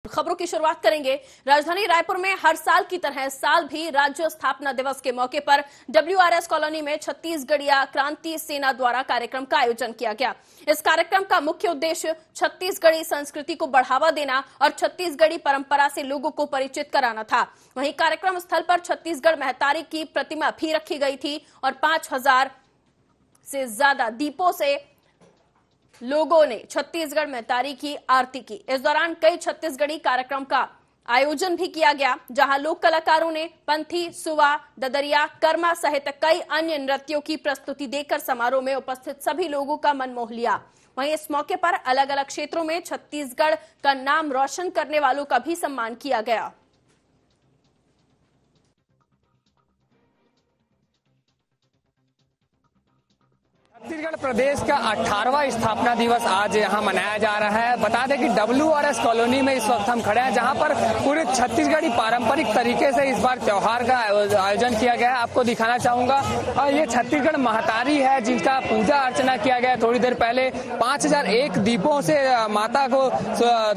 खबरों की शुरुआत करेंगे। राजधानी रायपुर में हर साल की तरह इस साल भी राज्य स्थापना दिवस के मौके पर WRS कॉलोनी में छत्तीसगढ़िया क्रांति सेना द्वारा कार्यक्रम का आयोजन किया गया। इस कार्यक्रम का मुख्य उद्देश्य छत्तीसगढ़ी संस्कृति को बढ़ावा देना और छत्तीसगढ़ी परंपरा से लोगों को परिचित कराना था। वहीं कार्यक्रम स्थल पर छत्तीसगढ़ महतारी की प्रतिमा भी रखी गई थी और 5000 से ज्यादा दीपों से लोगों ने छत्तीसगढ़ महतारी की आरती की। इस दौरान कई छत्तीसगढ़ी कार्यक्रम का आयोजन भी किया गया, जहां लोक कलाकारों ने पंथी, सुवा, ददरिया, कर्मा सहित कई अन्य नृत्यों की प्रस्तुति देकर समारोह में उपस्थित सभी लोगों का मन मोह लिया। वहीं इस मौके पर अलग अलग क्षेत्रों में छत्तीसगढ़ का नाम रोशन करने वालों का भी सम्मान किया गया। छत्तीसगढ़ प्रदेश का 18वां स्थापना दिवस आज यहां मनाया जा रहा है। बता दें कि WRS कॉलोनी में इस वक्त हम खड़े हैं, जहां पर पूरे छत्तीसगढ़ी पारंपरिक तरीके से इस बार त्योहार का आयोजन किया गया है। आपको दिखाना चाहूंगा, और ये छत्तीसगढ़ महतारी है जिनका पूजा अर्चना किया गया है। थोड़ी देर पहले 5001 दीपों से माता को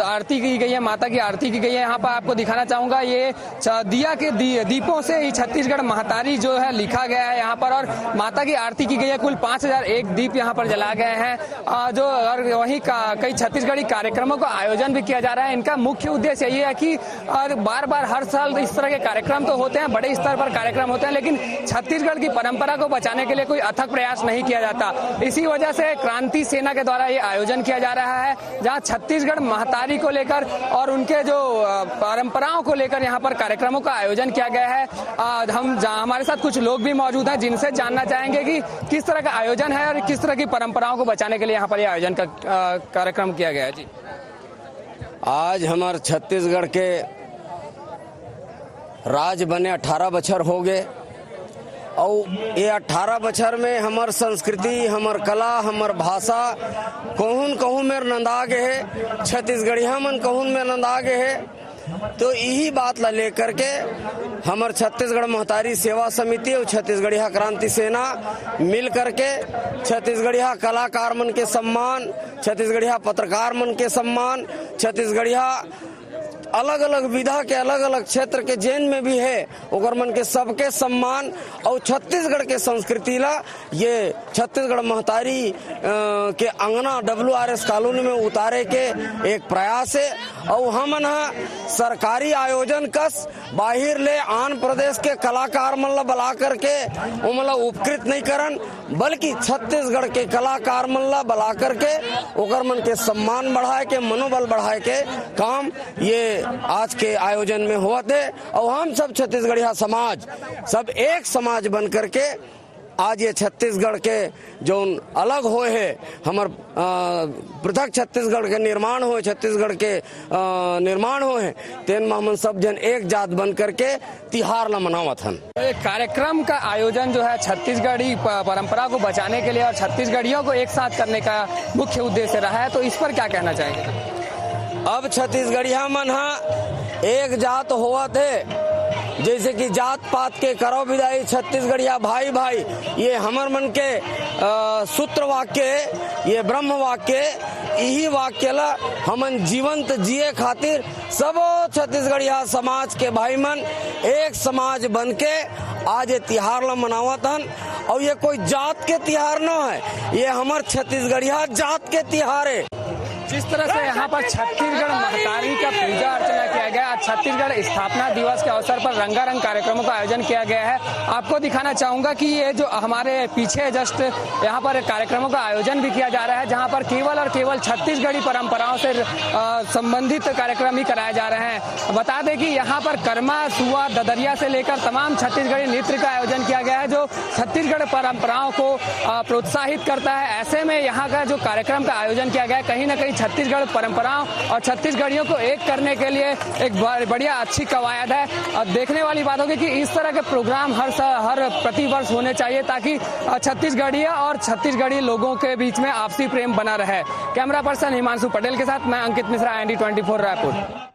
आरती की गई है, माता की आरती की गई है। यहाँ पर आपको दिखाना चाहूंगा, ये दिया के दीपों से ही छत्तीसगढ़ महतारी जो है लिखा गया है यहाँ पर, और माता की आरती की गई है। कुल 5001 दीप यहाँ पर जला गए हैं। जो और वहीं कई छत्तीसगढ़ी कार्यक्रमों का आयोजन भी किया जा रहा है। इनका मुख्य उद्देश्य यही है कि बार बार हर साल इस तरह के कार्यक्रम तो होते हैं, बड़े स्तर पर कार्यक्रम होते हैं, लेकिन छत्तीसगढ़ की परंपरा को बचाने के लिए कोई अथक प्रयास नहीं किया जाता। इसी वजह से क्रांति सेना के द्वारा ये आयोजन किया जा रहा है, जहाँ छत्तीसगढ़ महतारी को लेकर और उनके जो परंपराओं को लेकर यहाँ पर कार्यक्रमों का आयोजन किया गया है। हमारे साथ कुछ लोग भी मौजूद हैं, जिनसे जानना चाहेंगे कि किस तरह का आयोजन है और किस तरह की परंपराओं को बचाने के लिए यहाँ पर यह आयोजन का कार्यक्रम किया गया है। जी, आज हमारे छत्तीसगढ़ के राज बने 18 बछर हो गए, और ये 18 बछर में हमार संस्कृति, हमार कला, हमार भाषा कहूँ में नंदा गए है, छत्तीसगढ़िया मन कहूँ में नंदा गए है। तो यही बात ला लेकर के हमार छत्तीसगढ़ महतारी सेवा समिति और छत्तीसगढ़िया क्रांति सेना मिल करके छत्तीसगढ़िया कलाकार मन के सम्मान, छत्तीसगढ़िया पत्रकार मन के सम्मान, छत्तीसगढ़िया अलग अलग विधा के अलग अलग क्षेत्र के जेन में भी है ओकर मन के सबके सम्मान और छत्तीसगढ़ के संस्कृति ला ये छत्तीसगढ़ महतारी के अंगना WRS कॉलोनी में उतारे के एक प्रयास है। और हमन सरकारी आयोजन कस बाहिर ले आंध्र प्रदेश के कलाकार मन ला बुला करके उमन ला उपकृत नहीं करन, बल्कि छत्तीसगढ़ के कलाकार मन ला बुला करके ओकर मन के सम्मान बढ़ाए के, मनोबल बढ़ाए के काम ये आज के आयोजन में हुआ थे। और हम सब छत्तीसगढ़िया समाज सब एक समाज बन करके आज ये छत्तीसगढ़ के जो अलग हुए है, हमार पृथक छत्तीसगढ़ के निर्माण हुए, छत्तीसगढ़ के निर्माण हुए हैं, तेन में हम सब जन एक जात बन करके तिहार ला मनावत हन। कार्यक्रम का आयोजन जो है छत्तीसगढ़ी परंपरा को बचाने के लिए और छत्तीसगढ़ियों को एक साथ करने का मुख्य उद्देश्य रहा है, तो इस पर क्या कहना चाहेंगे? अब छत्तीसगढ़िया मन एक जात हुआ थे, जैसे कि जात पात के करो विदाई, छत्तीसगढ़िया भाई भाई, ये हमर मन के सूत्र वाक्य, ये ब्रह्म वाक्य, यही वाक्य ला हमन जीवंत जिए खातिर सब छत्तीसगढ़िया समाज के भाई मन एक समाज बन के आज ये तिहार ला मनावत हन। और ये कोई जात के तिहार न है, ये हमार छत्तीसगढ़िया जात के तिहार है। जिस तरह से यहाँ पर छत्तीसगढ़ महतारी का पूजा अर्चना किया गया, छत्तीसगढ़ स्थापना दिवस के अवसर पर रंगारंग कार्यक्रमों का आयोजन किया गया है। आपको दिखाना चाहूंगा कि ये जो हमारे पीछे जस्ट यहाँ पर कार्यक्रमों का आयोजन भी किया जा रहा है, जहाँ पर केवल और केवल छत्तीसगढ़ी परंपराओं से संबंधित कार्यक्रम ही कराए जा रहे हैं। बता दें कि यहाँ पर कर्मा, सुवा, ददरिया से लेकर तमाम छत्तीसगढ़ी नृत्य का आयोजन किया गया है, जो छत्तीसगढ़ परंपराओं को प्रोत्साहित करता है। ऐसे में यहाँ का जो कार्यक्रम का आयोजन किया गया है, कहीं ना कहीं छत्तीसगढ़ परंपराओं और छत्तीसगढ़ियों को एक करने के लिए एक बढ़िया अच्छी कवायद है। और देखने वाली बात होगी कि इस तरह के प्रोग्राम हर प्रतिवर्ष होने चाहिए, ताकि छत्तीसगढ़िया और छत्तीसगढ़ी लोगों के बीच में आपसी प्रेम बना रहे। कैमरा पर्सन हिमांशु पटेल के साथ मैं अंकित मिश्रा, ND24 रायपुर।